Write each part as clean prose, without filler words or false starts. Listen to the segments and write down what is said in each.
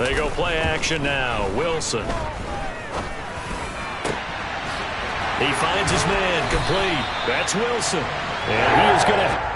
They go play action now. Wilson. He finds his man, complete. That's Wilson. And he is going to...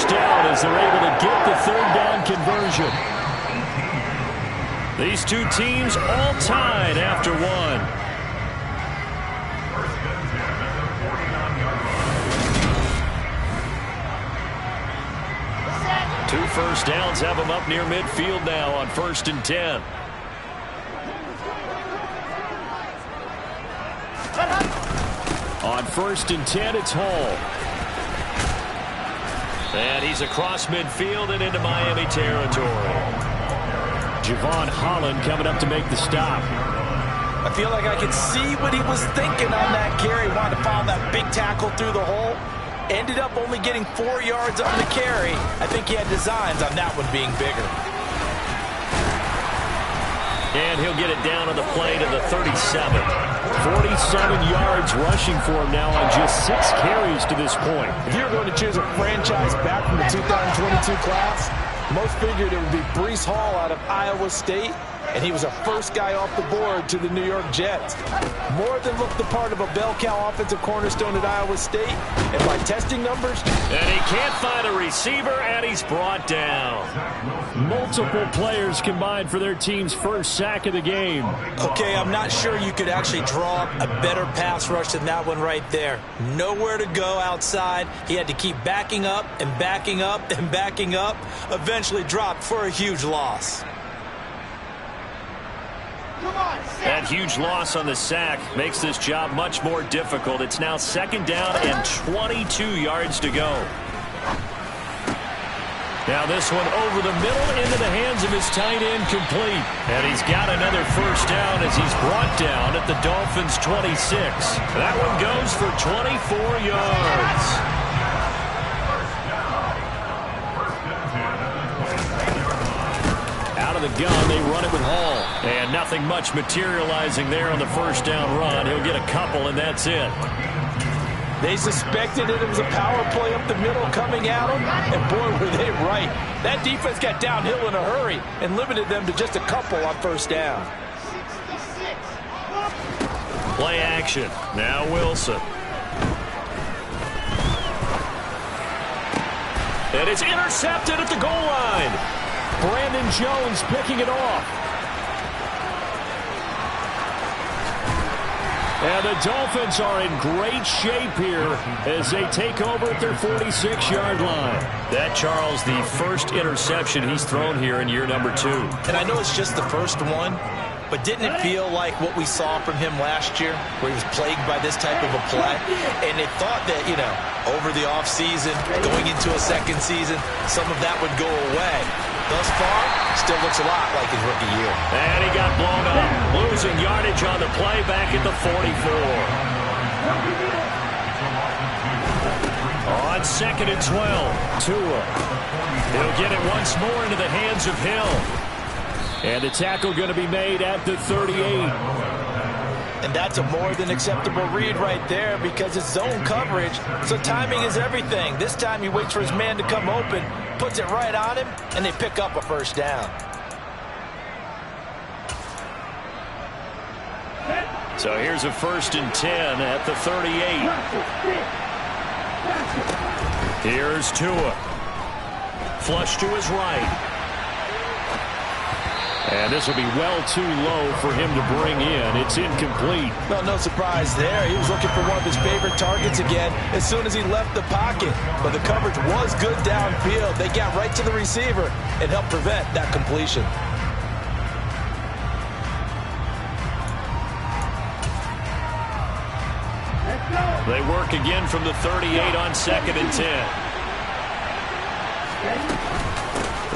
down as they're able to get the third down conversion. These two teams all tied after one. Two first downs have them up near midfield now on 1st and 10. On 1st and 10, it's Hall. And he's across midfield and into Miami territory. Javon Holland coming up to make the stop. I feel like I could see what he was thinking on that carry. Wanted to follow that big tackle through the hole. Ended up only getting 4 yards on the carry. I think he had designs on that one being bigger. And he'll get it down on the play to the 37. 47 yards rushing for him now on just 6 carries to this point. If you were going to choose a franchise back from the 2022 class, most figured it would be Breece Hall out of Iowa State, and he was a first guy off the board to the New York Jets. More than looked the part of a bell cow offensive cornerstone at Iowa State, and by testing numbers... And he can't find a receiver, and he's brought down. Multiple players combined for their team's first sack of the game. Okay, I'm not sure you could actually draw up a better pass rush than that one right there. Nowhere to go outside. He had to keep backing up and backing up and backing up. Eventually dropped for a huge loss. That huge loss on the sack makes this job much more difficult. It's now 2nd down and 22 yards to go. Now this one over the middle into the hands of his tight end, complete. And he's got another first down as he's brought down at the Dolphins' 26. That one goes for 24 yards. Out of the gun, they run it with Hall. And nothing much materializing there on the first down run. He'll get a couple, and that's it. They suspected it was a power play up the middle coming at them, and boy, were they right. That defense got downhill in a hurry and limited them to just a couple on first down. Play action. Now Wilson. And it's intercepted at the goal line. Brandon Jones picking it off. And the Dolphins are in great shape here as they take over at their 46-yard line. That, Charles, the first interception he's thrown here in year number 2. And I know it's just the first one, but didn't it feel like what we saw from him last year, where he was plagued by this type of a play? And they thought that, you know, over the offseason, going into a second season, some of that would go away. Thus far, still looks a lot like his rookie year. And he got blown up, losing yardage on the play back at the 44. On 2nd and 12, Tua. He'll get it once more into the hands of Hill. And the tackle going to be made at the 38. And that's a more than acceptable read right there because it's zone coverage, so timing is everything. This time he waits for his man to come open, puts it right on him, and they pick up a first down. So here's a 1st and 10 at the 38. Here's Tua. Flush to his right. And this will be well too low for him to bring in. It's incomplete. Well, no surprise there. He was looking for one of his favorite targets again as soon as he left the pocket. But the coverage was good downfield. They got right to the receiver and helped prevent that completion. They work again from the 38 on 2nd and 10.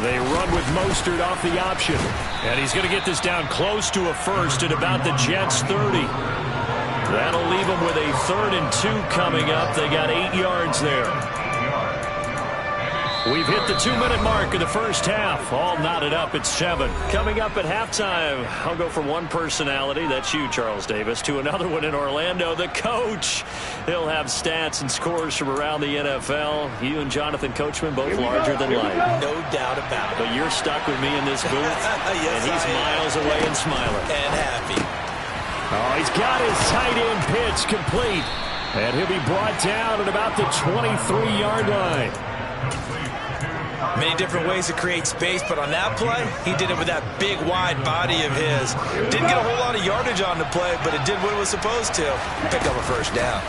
They run with Mostert off the option. And he's going to get this down close to a first at about the Jets' 30. That'll leave them with a 3rd and 2 coming up. They got 8 yards there. We've hit the 2-minute mark of the first half. All knotted up at 7. Coming up at halftime, I'll go from one personality, that's you, Charles Davis, to another one in Orlando, the coach. He'll have stats and scores from around the NFL. You and Jonathan Coachman, both larger than life. No doubt about it. But you're stuck with me in this booth, yes, and he's miles away and smiling. And happy. Oh, he's got his tight end pitch complete. And he'll be brought down at about the 23-yard line. Many different ways to create space, but on that play, he did it with that big, wide body of his. Didn't get a whole lot of yardage on the play, but it did what it was supposed to. Pick up a first down.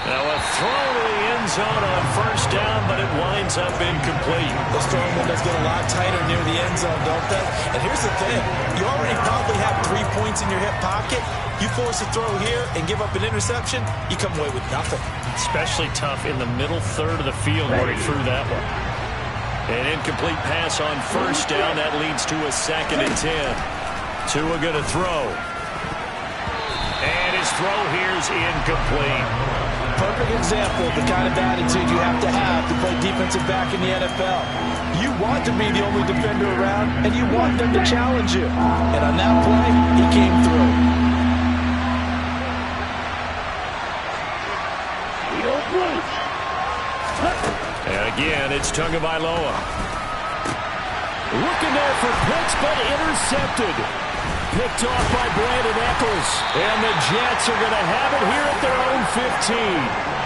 Now a throw to the end zone on first down, but it winds up incomplete. Those throwing windows get a lot tighter near the end zone, don't they? And here's the thing. You already probably have 3 points in your hip pocket. You force a throw here and give up an interception, you come away with nothing. Especially tough in the middle third of the field where he threw that one. An incomplete pass on first down. That leads to a 2nd and 10. Tua going to throw. And his throw here's incomplete. Perfect example of the kind of attitude you have to play defensive back in the NFL. You want to be the only defender around, and you want them to challenge you. And on that play, he came through. And again, it's Tagovailoa. Looking there for picks, but intercepted. Picked off by Brandon Eccles. And the Jets are going to have it here at their own 15.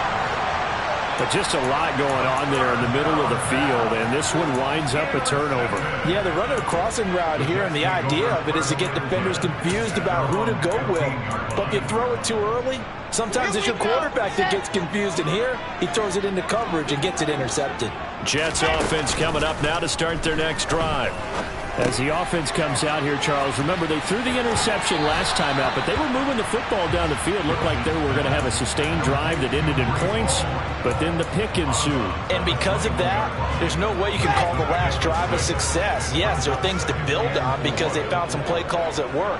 But just a lot going on there in the middle of the field, and this one winds up a turnover. Yeah, they're running a crossing route here, and the idea of it is to get defenders confused about who to go with. But if you throw it too early, sometimes it's your quarterback that gets confused, and here he throws it into coverage and gets it intercepted. Jets offense coming up now to start their next drive. As the offense comes out here, Charles, remember they threw the interception last time out, but they were moving the football down the field. Looked like they were going to have a sustained drive that ended in points, but then the pick ensued. And because of that, there's no way you can call the last drive a success. Yes, there are things to build on because they found some play calls that work.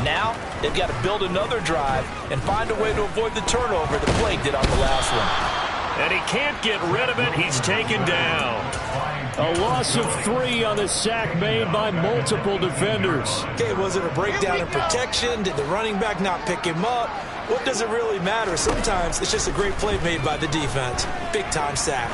Now, they've got to build another drive and find a way to avoid the turnover that plagued it on the last one. And he can't get rid of it. He's taken down. A loss of 3 on the sack made by multiple defenders. Okay, was it a breakdown in protection? Did the running back not pick him up? What does it really matter? Sometimes it's just a great play made by the defense. Big-time sack.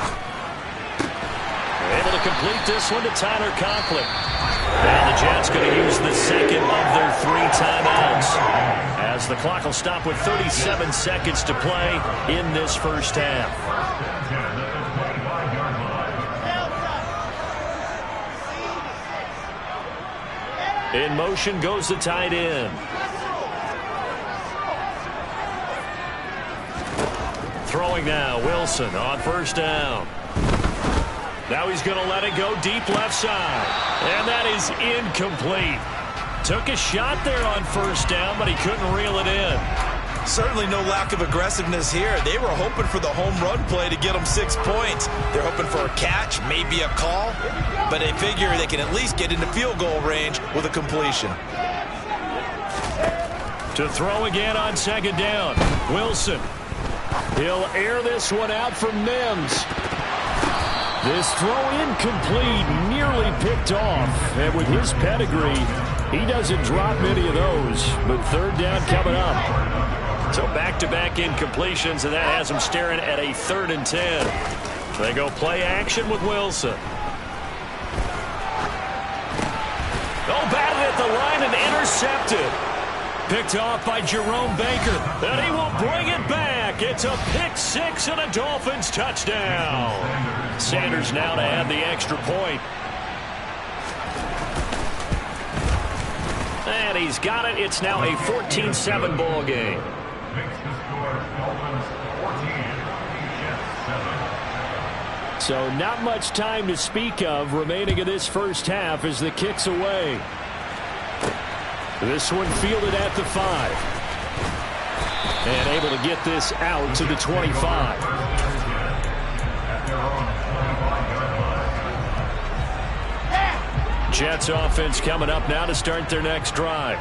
Able to complete this one to Tyler Conklin. And the Jets going to use the second of their 3 timeouts, as the clock will stop with 37 seconds to play in this first half. In motion goes the tight end. Throwing now, Wilson on first down. Now he's going to let it go deep left side. And that is incomplete. Took a shot there on first down, but he couldn't reel it in. Certainly no lack of aggressiveness here. They were hoping for the home run play to get them 6 points. They're hoping for a catch, maybe a call, but they figure they can at least get into field goal range with a completion. To throw again on second down, Wilson. He'll air this one out from Mims. This throw incomplete, nearly picked off. And with his pedigree, he doesn't drop many of those. But third down coming up. So back-to-back incompletions, and that has him staring at a 3rd and 10. They go play action with Wilson. Oh, batted at the line and intercepted. Picked off by Jerome Baker. And he will bring it back. It's a pick 6 and a Dolphins touchdown. Sanders now to add the extra point. And he's got it. It's now a 14-7 ball game. So not much time to speak of remaining in this first half as the kick's away. This one fielded at the 5. And able to get this out to the 25. Jets offense coming up now to start their next drive.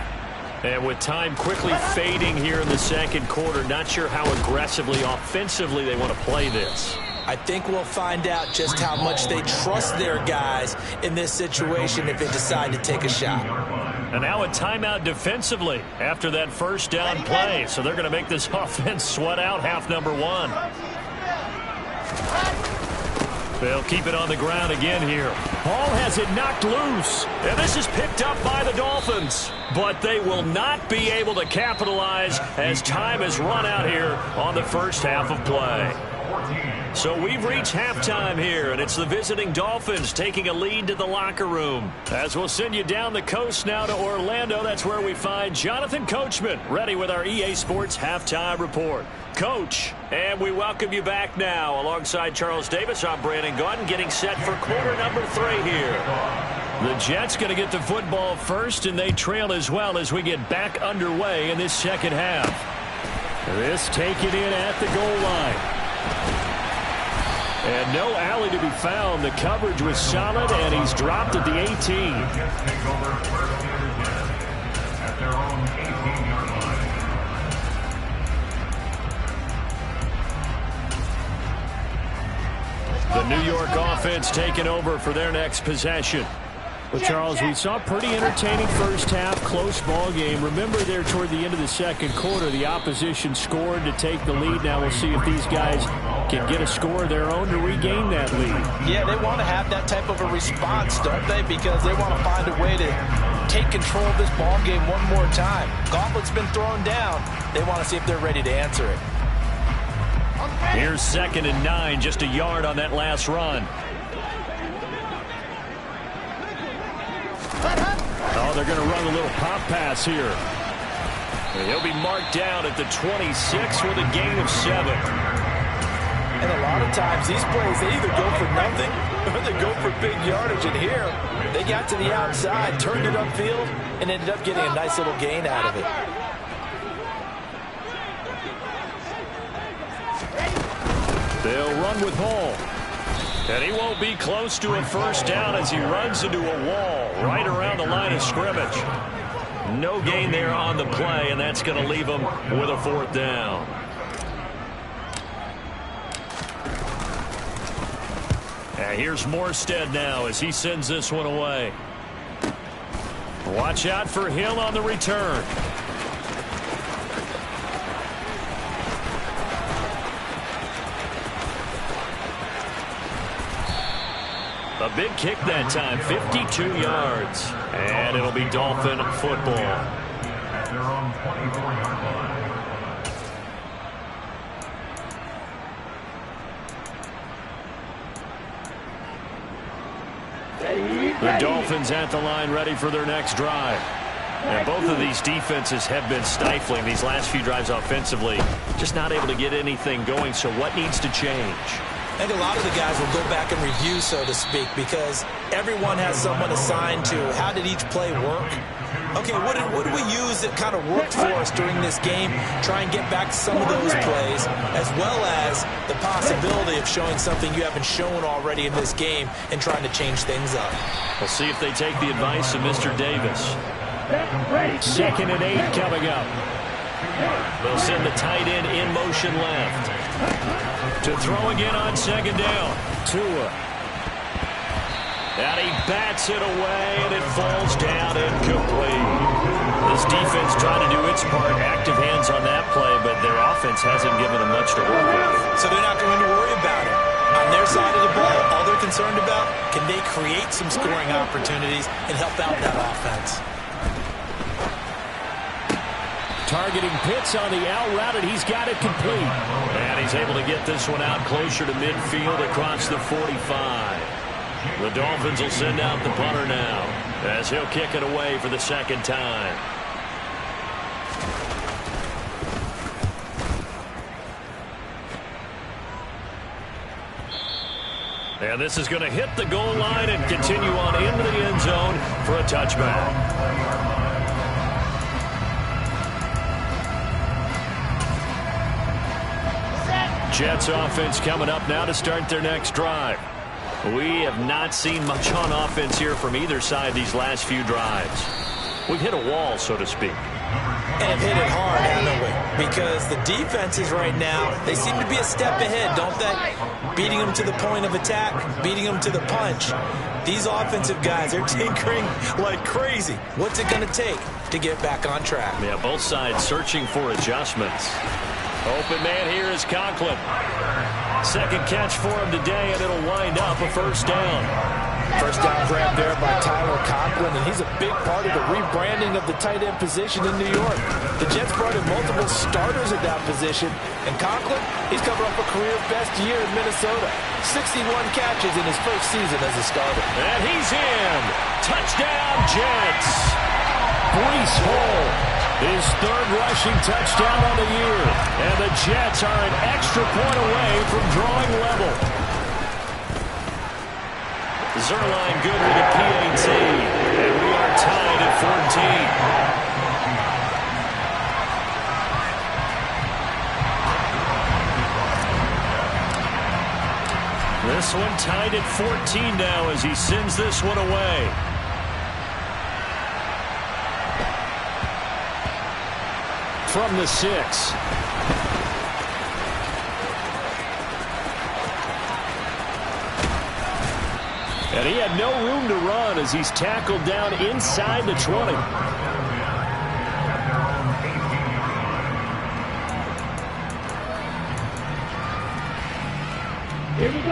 And with time quickly fading here in the second quarter, not sure how aggressively, offensively they want to play this. I think we'll find out just how much they trust their guys in this situation if they decide to take a shot. And now a timeout defensively after that first down play. So they're going to make this offense sweat out half number one. They'll keep it on the ground again here. Ball has it knocked loose. And this is picked up by the Dolphins. But they will not be able to capitalize as time has run out here on the first half of play. So we've reached halftime here, and it's the visiting Dolphins taking a lead to the locker room. As we'll send you down the coast now to Orlando, that's where we find Jonathan Coachman, ready with our EA Sports Halftime Report. Coach, and we welcome you back now. Alongside Charles Davis, I'm Brandon Gaudin, getting set for quarter number 3 here. The Jets going to get the football first, and they trail as well as we get back underway in this second half. This taken in at the goal line. And no alley to be found. The coverage was solid, and he's dropped at the 18. The New York offense taking over for their next possession. Well, Charles, we saw a pretty entertaining first half, close ball game. Remember there toward the end of the second quarter, the opposition scored to take the lead. Now we'll see if these guys can get a score of their own to regain that lead. Yeah, they want to have that type of a response, don't they? Because they want to find a way to take control of this ball game one more time. Gauntlet's been thrown down. They want to see if they're ready to answer it. Here's 2nd and 9, just a yard on that last run. Oh, they're going to run a little pop pass here. And he'll be marked down at the 26 with a gain of 7. And a lot of times these plays, they either go for nothing or they go for big yardage. And here, they got to the outside, turned it upfield, and ended up getting a nice little gain out of it. They'll run with Hall. And he won't be close to a first down as he runs into a wall right around the line of scrimmage. No gain there on the play, and that's going to leave him with a 4th down. And here's Morstead now as he sends this one away. Watch out for Hill on the return. A big kick that time, 52 yards. And it'll be Dolphin football. At their own 24-yard line. The Dolphins at the line ready for their next drive. And both of these defenses have been stifling these last few drives offensively. Just not able to get anything going, so what needs to change? I think a lot of the guys will go back and review, so to speak, because everyone has someone assigned to how did each play work. Okay, what did we use that kind of worked for us during this game? Try and get back to some of those plays, as well as the possibility of showing something you haven't shown already in this game and trying to change things up. We'll see if they take the advice of Mr. Davis. 2nd and 8 coming up. They'll send the tight end in motion left. To throw again on 2nd down. Tua. And he bats it away, and it falls down incomplete. This defense trying to do its part. Active hands on that play, but their offense hasn't given them much to work with. So they're not going to worry about it. On their side of the ball, all they're concerned about, can they create some scoring opportunities and help out that offense? Targeting Pitts on the out route, and he's got it complete. And he's able to get this one out closer to midfield across the 45. The Dolphins will send out the punter now as he'll kick it away for the 2nd time. And this is going to hit the goal line and continue on into the end zone for a touchback. Jets offense coming up now to start their next drive. We have not seen much on offense here from either side these last few drives. We've hit a wall, so to speak. And have hit it hard, haven't we? Because the defenses right now, they seem to be a step ahead, don't they? Beating them to the point of attack, beating them to the punch. These offensive guys, they're tinkering like crazy. What's it going to take to get back on track? Yeah, both sides searching for adjustments. Open man here is Conklin. Second catch for him today, and it'll wind up a first down. First down grab there by Tyler Conklin, and he's a big part of the rebranding of the tight end position in New York. The Jets brought in multiple starters at that position, and Conklin, he's coming off a career best year in Minnesota. 61 catches in his first season as a starter. And he's in. Touchdown, Jets. Breece Hall, his third rushing touchdown on the year. And the Jets are an extra point away from drawing level. Zerline good with a PAT. And we are tied at 14. This one tied at 14 now as he sends this one away. From the 6. And he had no room to run as he's tackled down inside the 20.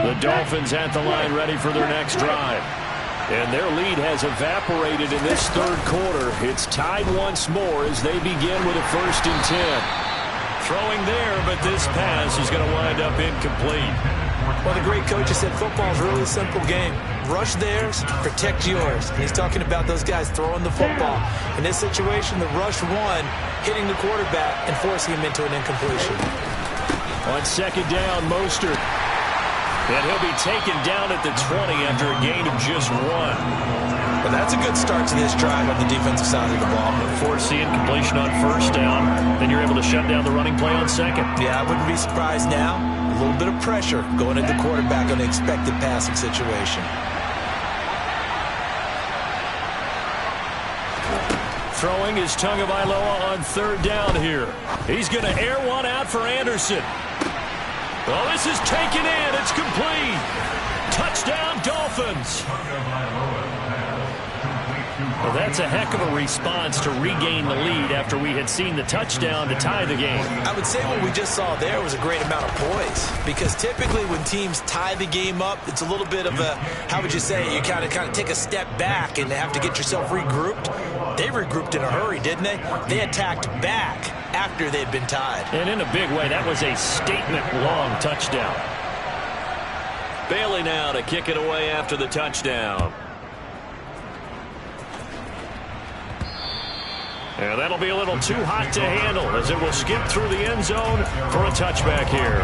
The Dolphins at the line ready for their next drive. And their lead has evaporated in this third quarter. It's tied once more as they begin with a 1st and 10. Throwing there, but this pass is going to wind up incomplete. Well, the great coach has said football is really a simple game. Rush theirs, protect yours. And he's talking about those guys throwing the football. In this situation, the rush one, hitting the quarterback and forcing him into an incompletion. On second down, Mostert. And he'll be taken down at the 20 after a gain of just 1. Well, that's a good start to this drive on the defensive side of the ball. Force the incompletion on first down. Then you're able to shut down the running play on second. Yeah, I wouldn't be surprised now. A little bit of pressure going at the quarterback on the expected passing situation. Throwing is Tagovailoa on third down here. He's going to air one out for Anderson. Well, this is taken in. It's complete. Touchdown, Dolphins. Well, that's a heck of a response to regain the lead after we had seen the touchdown to tie the game. I would say what we just saw there was a great amount of poise, because typically when teams tie the game up, it's a little bit of a, how would you say, you kind of take a step back and have to get yourself regrouped. They regrouped in a hurry, didn't they? They attacked back after they'd been tied. And in a big way, that was a statement-long touchdown. Bailey now to kick it away after the touchdown. And that'll be a little too hot to handle as it will skip through the end zone for a touchback here.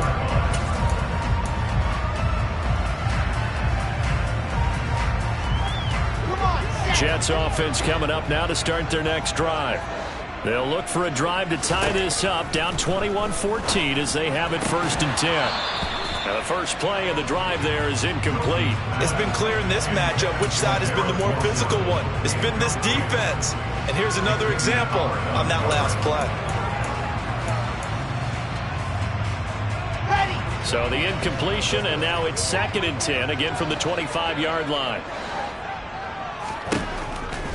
Jets offense coming up now to start their next drive. They'll look for a drive to tie this up, down 21-14 as they have it 1st and 10. Now the first play of the drive there is incomplete. It's been clear in this matchup which side has been the more physical one. It's been this defense. And here's another example on that last play. So the incompletion, and now it's 2nd and 10, again from the 25-yard line.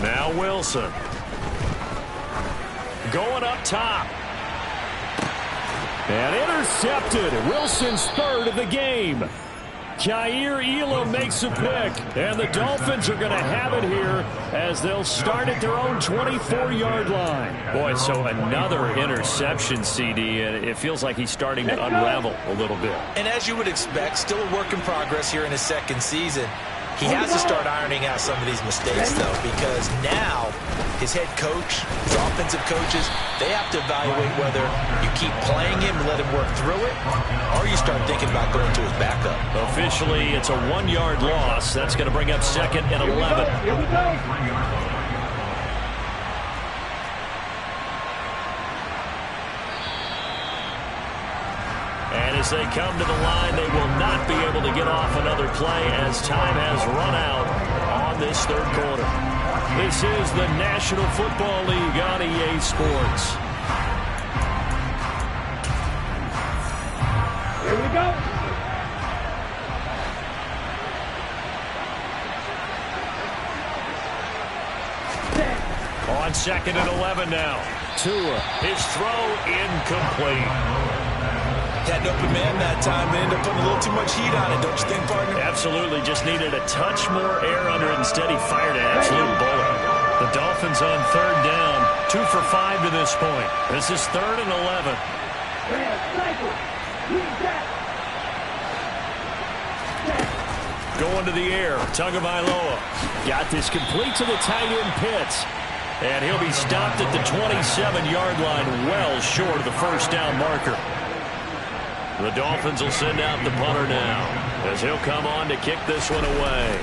Now Wilson. Going up top. And intercepted. Wilson's third of the game. Kaiir Elam makes a pick. And the Dolphins are going to have it here as they'll start at their own 24-yard line. Boy, so another interception, CD, and it feels like he's starting to unravel a little bit. And as you would expect, still a work in progress here in his second season. He has to start ironing out some of these mistakes, though, because now his head coach, his offensive coaches, they have to evaluate whether you keep playing him and let him work through it, or you start thinking about going to his backup. Officially, it's a 1-yard loss. That's going to bring up 2nd and 11. Here we go. And as they come to the line, they will not be able to get off another play as time has run out on this third quarter. This is the National Football League on EA Sports. Here we go. On 2nd and 11 now. Tua, his throw incomplete. Had an open man that time, but ended up putting a little too much heat on it, don't you think, partner? Absolutely, just needed a touch more air under it. Instead, he fired an absolute bullet. The Dolphins on 3rd down, 2 for 5 to this point. This is 3rd and 11. Going to the air, Tagovailoa. Got this complete to the tight end Pitts. And he'll be stopped at the 27-yard line, well short of the first down marker. The Dolphins will send out the punter now, as he'll come on to kick this one away.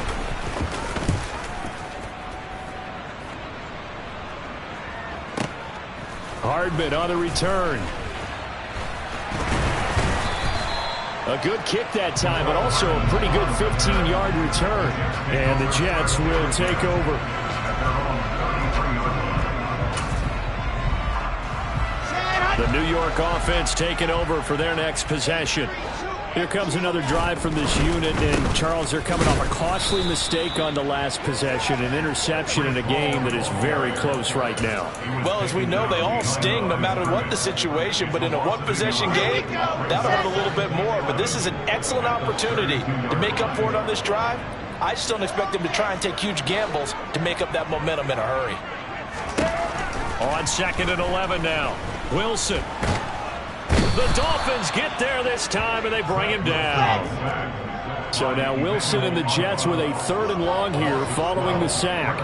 Hardman on the return. A good kick that time, but also a pretty good 15-yard return. And the Jets will take over. The New York offense taking over for their next possession. Here comes another drive from this unit, and Charles, they're coming off a costly mistake on the last possession, an interception in a game that is very close right now. Well, as we know, they all sting no matter what the situation, but in a one-possession game, that'll hurt a little bit more. But this is an excellent opportunity to make up for it on this drive. I just don't expect them to try and take huge gambles to make up that momentum in a hurry. On 2nd and 11 now. Wilson. The Dolphins get there this time, and they bring him down. So now Wilson and the Jets with a 3rd and long here following the sack.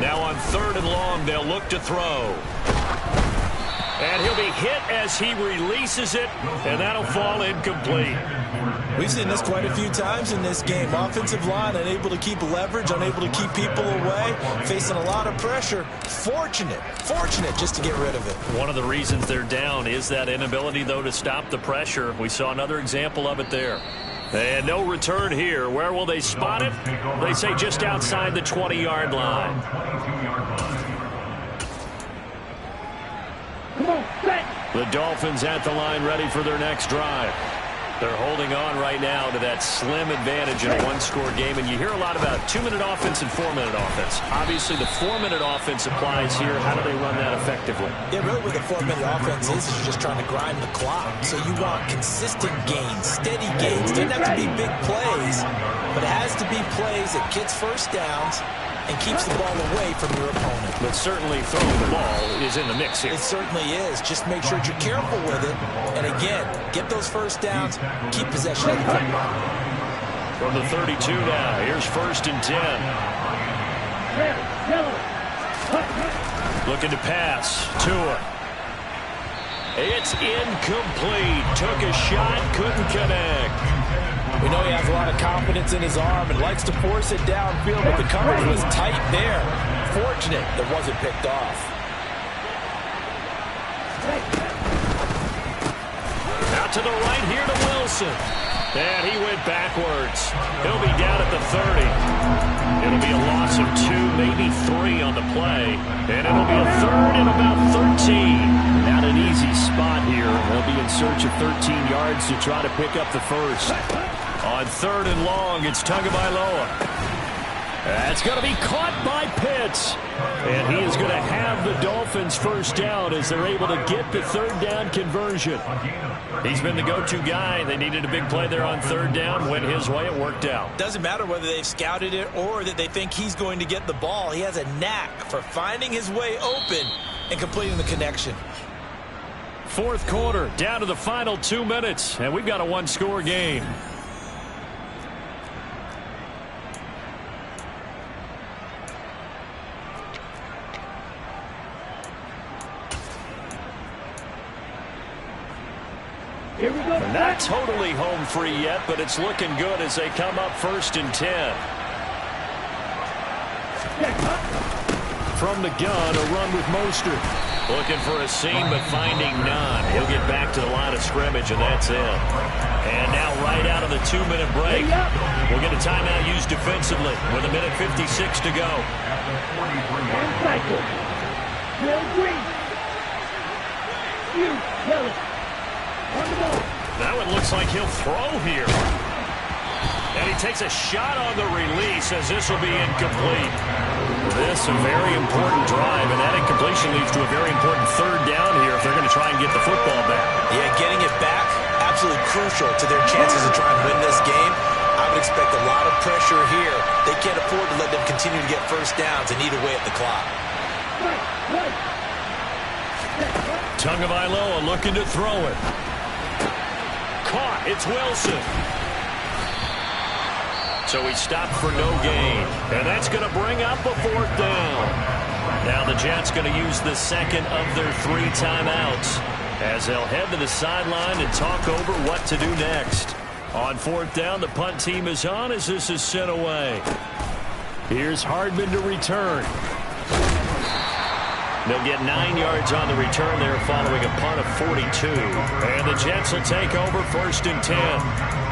Now on 3rd and long, they'll look to throw. And he'll be hit as he releases it, and that'll fall incomplete. We've seen this quite a few times in this game. Offensive line unable to keep leverage, unable to keep people away, facing a lot of pressure. Fortunate just to get rid of it. One of the reasons they're down is that inability, though, to stop the pressure. We saw another example of it there. And no return here. Where will they spot it? They say just outside the 20-yard line. The Dolphins at the line ready for their next drive. They're holding on right now to that slim advantage in a one-score game. And you hear a lot about 2-minute offense and 4-minute offense. Obviously, the 4-minute offense applies here. How do they run that effectively? Yeah, really what the 4-minute offense is you're just trying to grind the clock. So you want consistent gains, steady gains. Doesn't have to be big plays, but it has to be plays that gets first downs and keeps the ball away from your opponent. But certainly throwing the ball is in the mix here. It certainly is. Just make sure you're careful with it. And again, get those first downs, keep possession of the football. From the 32 now, here's 1st and 10. Looking to pass. Tua. It's incomplete. Took a shot, couldn't connect. We know he has a lot of confidence in his arm and likes to force it downfield, but the coverage was tight there. Fortunate that wasn't picked off. Out to the right here to Wilson. And he went backwards. He'll be down at the 30. It'll be a loss of 2, maybe 3 on the play. And it'll be a 3rd and about 13. Not an easy spot here. They'll be in search of 13 yards to try to pick up the first. On 3rd and long, it's Tagovailoa. That's going to be caught by Pitts. And he is going to have the Dolphins first down as they're able to get the 3rd down conversion. He's been the go-to guy. They needed a big play there on 3rd down. Went his way. It worked out. Doesn't matter whether they've scouted it or that they think he's going to get the ball. He has a knack for finding his way open and completing the connection. 4th quarter, down to the final 2 minutes. And we've got a one-score game. Here we go. Not totally home free yet, but it's looking good as they come up 1st and 10. from the gun, a run with Mostert. Looking for a seam, but finding none. He'll get back to the line of scrimmage, and that's it. And now right out of the 2-minute break, we'll get a timeout used defensively with 1:56 to go. And cycle. Will Green. You, yellow. On the ball. That one looks like he'll throw here. And he takes a shot on the release as this will be incomplete. This a very important drive, and that incompletion leads to a very important third down here if they're going to try and get the football back. Yeah, getting it back, absolutely crucial to their chances to try and win this game. I would expect a lot of pressure here. They can't afford to let them continue to get first downs and eat away at the clock. Tagovailoa looking to throw it. Caught. It's Wilson. So he stopped for no gain. And that's going to bring up a 4th down. Now the Jets going to use the second of their 3 timeouts as they'll head to the sideline and talk over what to do next. On 4th down, the punt team is on as this is sent away. Here's Hardman to return. They'll get 9 yards on the return there following a punt of 42. And the Jets will take over 1st and 10.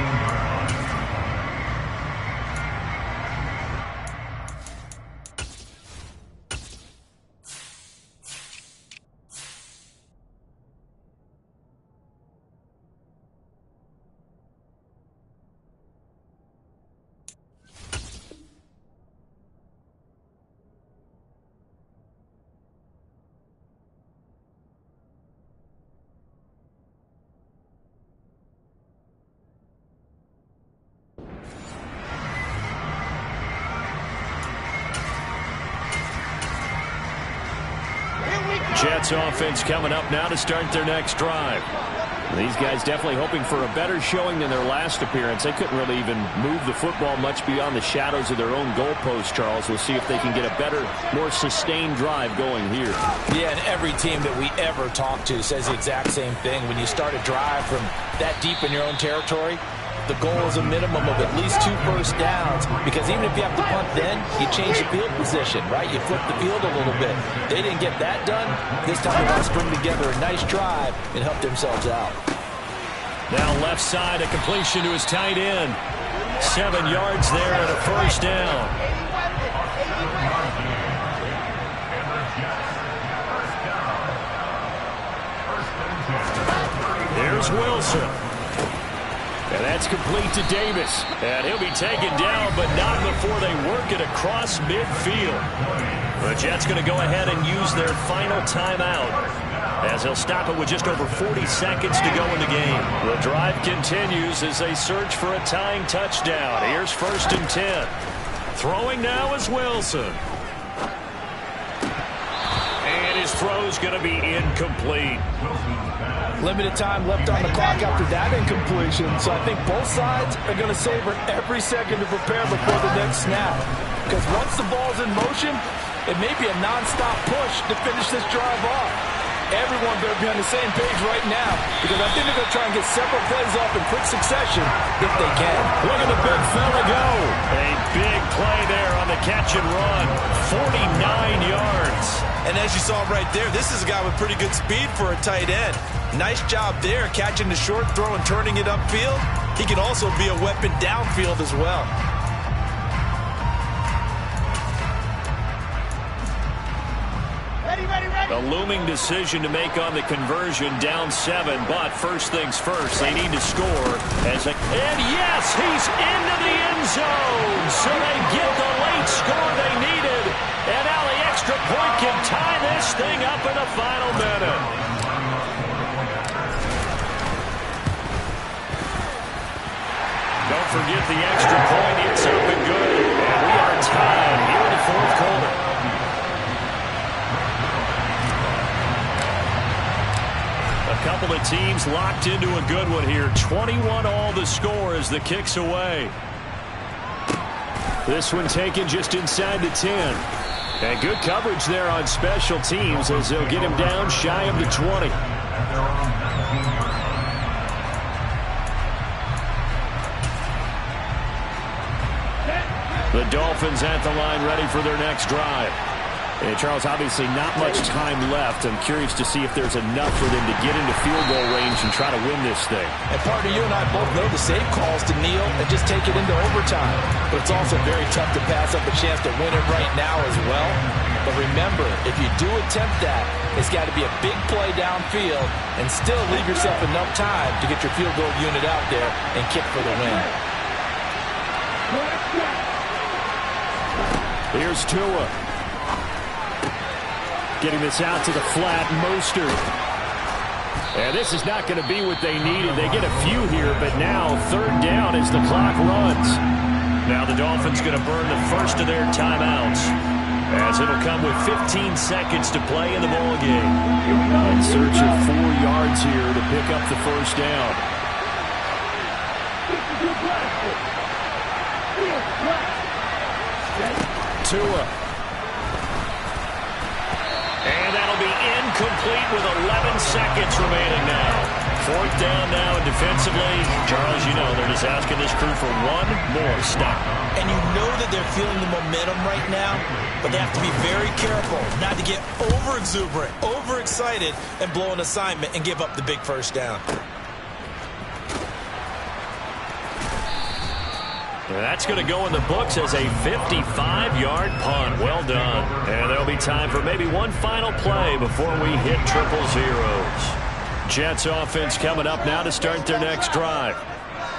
Jets offense coming up now to start their next drive. These guys definitely hoping for a better showing than their last appearance. They couldn't really even move the football much beyond the shadows of their own goalpost, Charles. We'll see if they can get a better, more sustained drive going here. Yeah, and every team that we ever talk to says the exact same thing. When you start a drive from that deep in your own territory, the goal is a minimum of at least 2 first downs, because even if you have to punt then, you change the field position, right? You flip the field a little bit. They didn't get that done. This time they want to string together a nice drive and help themselves out. Now left side, a completion to his tight end. 7 yards there and a first down. There's Wilson. And that's complete to Davis. And he'll be taken down, but not before they work it across midfield. The Jets going to go ahead and use their final timeout, as they'll stop it with just over 40 seconds to go in the game. The drive continues as they search for a tying touchdown. Here's 1st and 10. Throwing now is Wilson. And his throw's going to be incomplete. Limited time left on the clock after that incompletion, so I think both sides are going to savor every second to prepare before the next snap. Because once the ball's in motion, it may be a non-stop push to finish this drive off. Everyone better be on the same page right now, because I think they're going to try and get several plays off in quick succession if they can. Look at the big fella go. A big play there on the catch and run. 49 yards. And as you saw right there, this is a guy with pretty good speed for a tight end. Nice job there, catching the short throw and turning it upfield. He can also be a weapon downfield as well. A looming decision to make on the conversion, down 7, but first things first, they need to score. And yes, he's into the end zone, so they get the late score they needed. And now the extra point can tie this thing up in the final minute. Don't forget the extra point, it's up and good. And we are tied here in the 4th quarter. A couple of teams locked into a good one here. 21 all the score as the kick's away. This one taken just inside the 10. And good coverage there on special teams as they'll get him down shy of the 20. The Dolphins at the line ready for their next drive. And Charles, obviously not much time left. I'm curious to see if there's enough for them to get into field goal range and try to win this thing. And partner, you and I both know the safe calls to kneel and just take it into overtime. But it's also very tough to pass up a chance to win it right now as well. But remember, if you do attempt that, it's got to be a big play downfield and still leave yourself enough time to get your field goal unit out there and kick for the win. Here's Tua. Getting this out to the flat, Mostert. And this is not going to be what they needed. They get a few here, but now third down as the clock runs. Now the Dolphins going to burn the first of their timeouts, as it'll come with 15 seconds to play in the ballgame. In search of 4 yards here to pick up the first down. Tua. And that'll be incomplete with 11 seconds remaining now. Fourth down now, and defensively, Charles, you know, they're just asking this crew for one more stop. And you know that they're feeling the momentum right now, but they have to be very careful not to get over-exuberant, overexcited, and blow an assignment and give up the big first down. That's going to go in the books as a 55-yard punt. Well done. And there'll be time for maybe one final play before we hit triple zeros. Jets offense coming up now to start their next drive.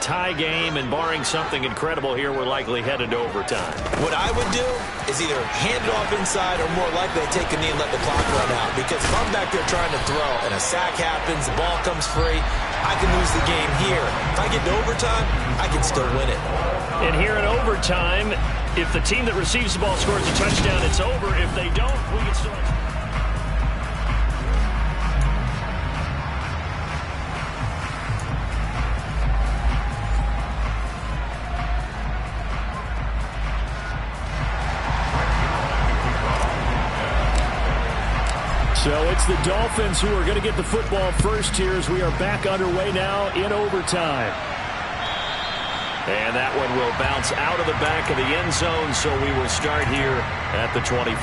Tie game, and barring something incredible here, we're likely headed to overtime. What I would do is either hand it off inside or more likely take a knee and let the clock run out. Because if I'm back there trying to throw and a sack happens, the ball comes free, I can lose the game here. If I get to overtime, I can still win it. And here in overtime, if the team that receives the ball scores a touchdown, it's over. If they don't, we can still... So it's the Dolphins who are going to get the football first here as we are back underway now in overtime. And that one will bounce out of the back of the end zone, so we will start here at the 25.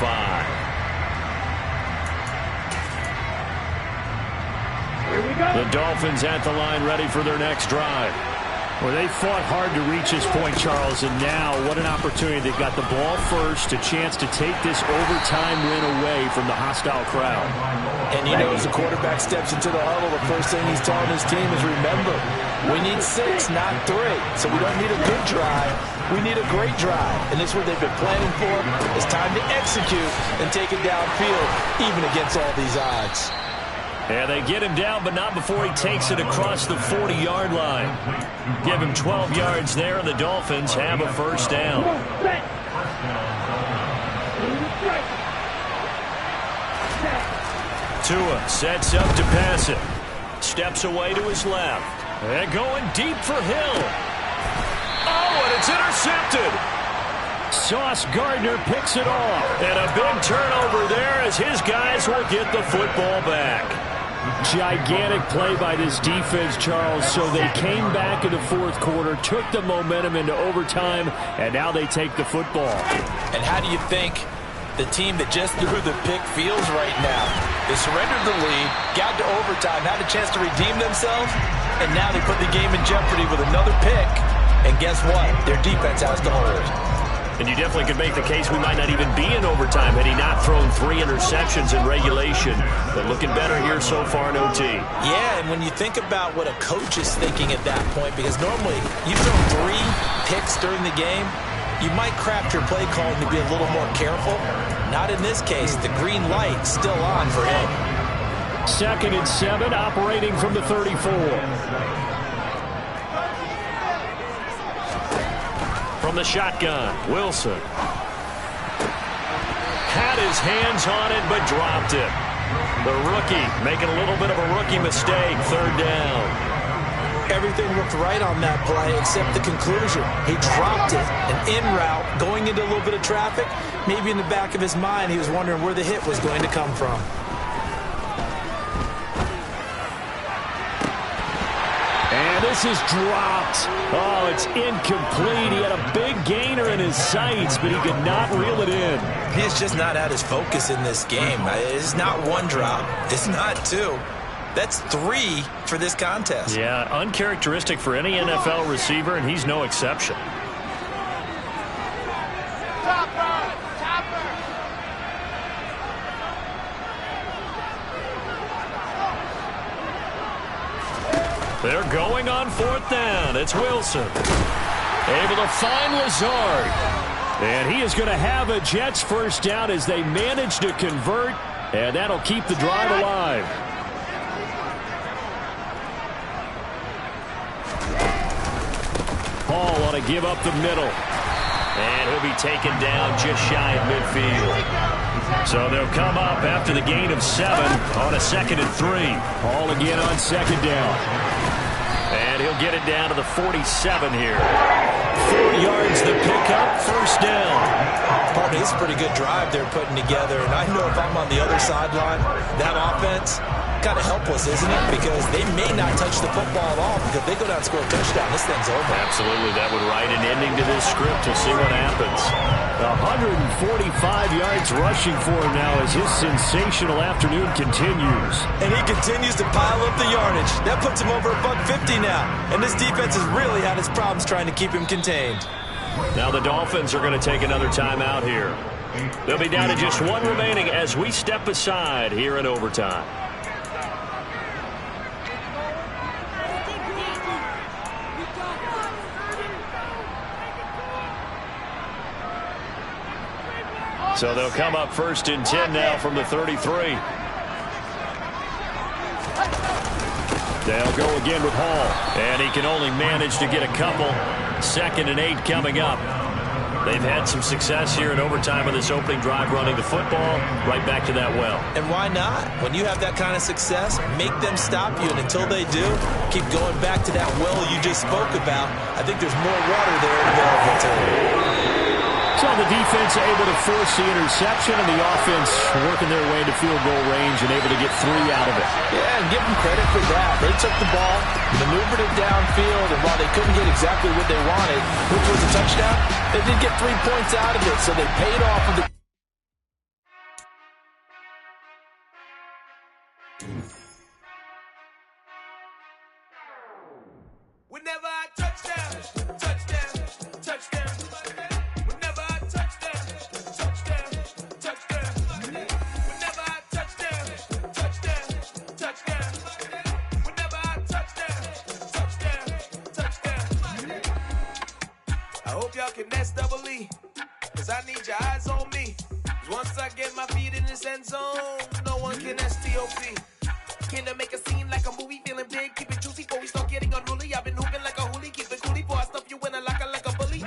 Here we go. The Dolphins at the line, ready for their next drive. Well, they fought hard to reach this point, Charles, and now what an opportunity. They've got the ball first, a chance to take this overtime win away from the hostile crowd. And you know, as the quarterback steps into the huddle, the first thing he's telling his team is, remember, we need 6, not 3. So we don't need a good drive. We need a great drive. And this is what they've been planning for. It's time to execute and take it downfield, even against all these odds. And they get him down, but not before he takes it across the 40-yard line. Give him 12 yards there, and the Dolphins have a first down. Tua sets up to pass it. Steps away to his left. And going deep for Hill. Oh, and it's intercepted. Sauce Gardner picks it off. And a big turnover there as his guys will get the football back. Gigantic play by this defense, Charles. So they came back in the fourth quarter, took the momentum into overtime, and now they take the football. And how do you think the team that just threw the pick feels right now? They surrendered the lead, got to overtime, had a chance to redeem themselves, and now they put the game in jeopardy with another pick. And guess what? Their defense has to hold. And you definitely could make the case we might not even be in overtime had he not thrown 3 interceptions in regulation. But looking better here so far in OT. Yeah, and when you think about what a coach is thinking at that point, because normally you throw 3 picks during the game, you might craft your play calling to be a little more careful. Not in this case. The green light still on for him. 2nd and 7, operating from the 34. From the shotgun, Wilson. Had his hands on it, but dropped it. The rookie making a little bit of a rookie mistake, 3rd down. Everything looked right on that play except the conclusion. He dropped it. An in route, going into a little bit of traffic. Maybe in the back of his mind, he was wondering where the hit was going to come from. And this is dropped. Oh, it's incomplete. He had a big gainer in his sights, but he could not reel it in. He's just not at his focus in this game. It's not one drop. It's not two. That's 3 for this contest. Yeah, uncharacteristic for any NFL receiver, and he's no exception. They're going on 4th down. It's Wilson. Able to find Lazard. And he is going to have a Jets first down as they manage to convert, and that'll keep the drive alive. Paul want to give up the middle. And he'll be taken down just shy of midfield. So they'll come up after the gain of 7 on a 2nd and 3. Paul again on 2nd down. And he'll get it down to the 47 here. 4 yards the pickup, first down. Pardon me, it's a pretty good drive they're putting together. And I know if I'm on the other sideline, that offense, kind of helpless, isn't it? Because they may not touch the football at all. Because if they go down and score a touchdown, this thing's over. Absolutely. That would write an ending to this script. We'll see what happens. 145 yards rushing for him now as his sensational afternoon continues. And he continues to pile up the yardage. That puts him over $150 now. And this defense has really had its problems trying to keep him contained. Now the Dolphins are going to take another timeout here. They'll be down to just 1 remaining as we step aside here in overtime. So they'll come up 1st and 10 now from the 33. They'll go again with Hall. And he can only manage to get a couple. 2nd and 8 coming up. They've had some success here in overtime of this opening drive running the football right back to that well. And why not? When you have that kind of success, make them stop you. And until they do, keep going back to that well you just spoke about. I think there's more water there available to them. So the defense able to force the interception, and the offense working their way into field goal range and able to get 3 out of it. Yeah, and give them credit for that. They took the ball, maneuvered it downfield, and while they couldn't get exactly what they wanted, which was a touchdown, they did get 3 points out of it, so they paid off of the... Whenever I touchdown, touchdown, touchdown. Whenever I touchdown, touchdown, touchdown. Whenever I touchdown, touchdown, touchdown. Whenever I touchdown, touchdown, touchdown. I hope y'all can nest double E, cause I need your eyes on me. Once I get my feet in this end zone, no one can STOP. Can I make a scene like a movie, feeling big, keep it juicy before we start getting unruly. I've been hooping like a hoolie, keep it coolie before I stuff you in a locker like a bully.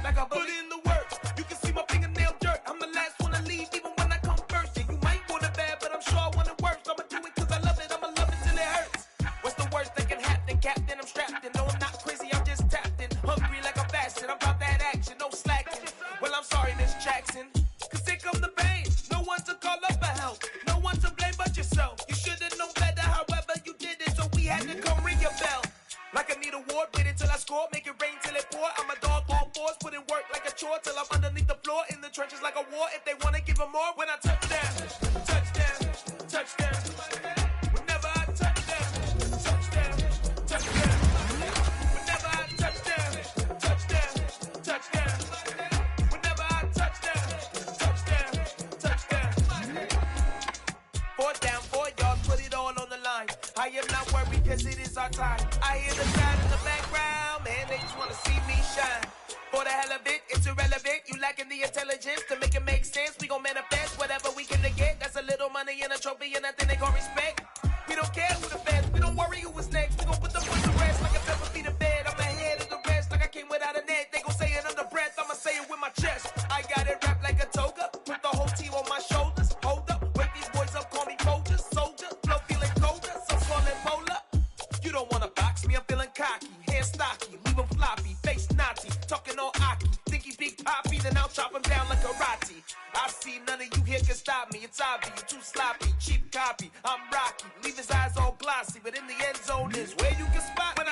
Like a bully in the works, you can see my fingernail dirt. I'm the last one to leave, even when I come first. Yeah, you might want it bad, but I'm sure I want it worse. I'ma do it cause I love it, I'ma love it till it hurts. What's the worst that can happen, Captain? I'm strapped in, no I'm not crazy, I'm just tapped in. Hungry like I'm fasting, I'm about that action, no slacking. Well, I'm sorry, Miss Jackson, cause here come the pain. No one to call up for help, no one to blame but yourself. You should've known better, however you did it, so we had to come ring your bell. Like I need a award, wait until I score, make it rain till it pour. I'm a dog on force, put in work like a chore till I'm underneath the floor, in the trenches like a war. If they wanna give them more, when I touch down, touchdown, touchdown. Whenever I touch down, touchdown, touchdown. Whenever I touch down, touchdown, touchdown. Whenever I touch down, touchdown, touchdown. 4th down, 4 yards, put it all on the line. I am not worried cause it is our time. I hear the sound in the background, man, they just wanna see me shine. For the hell of it, it's irrelevant. You lacking the intelligence to make it make sense. We gon' manifest whatever we can to get. That's a little money and a trophy and nothing they call respect. We don't care who the best, we don't worry who was next. We gon' put the foot to rest like a pepper feet to bed. I'm ahead of the rest like I came without a net. They gon' say it under breath, I'ma say it with my chest. I got it wrapped like a toga, put the whole team on my shoulders. Hold up, wake these boys up, call me Folger, soldier. Flow feeling colder, so swollen polar. You don't wanna box me, I'm feeling cocky. Hair stocky, leave him floppy, face naughty. Talking all aki, think he big poppy, then I'll chop him down like karate. I see none of you here can stop me. It's obvious, you too sloppy, cheap copy. I'm Rocky, leave his eyes all glossy, but in the end zone is where you can spot. When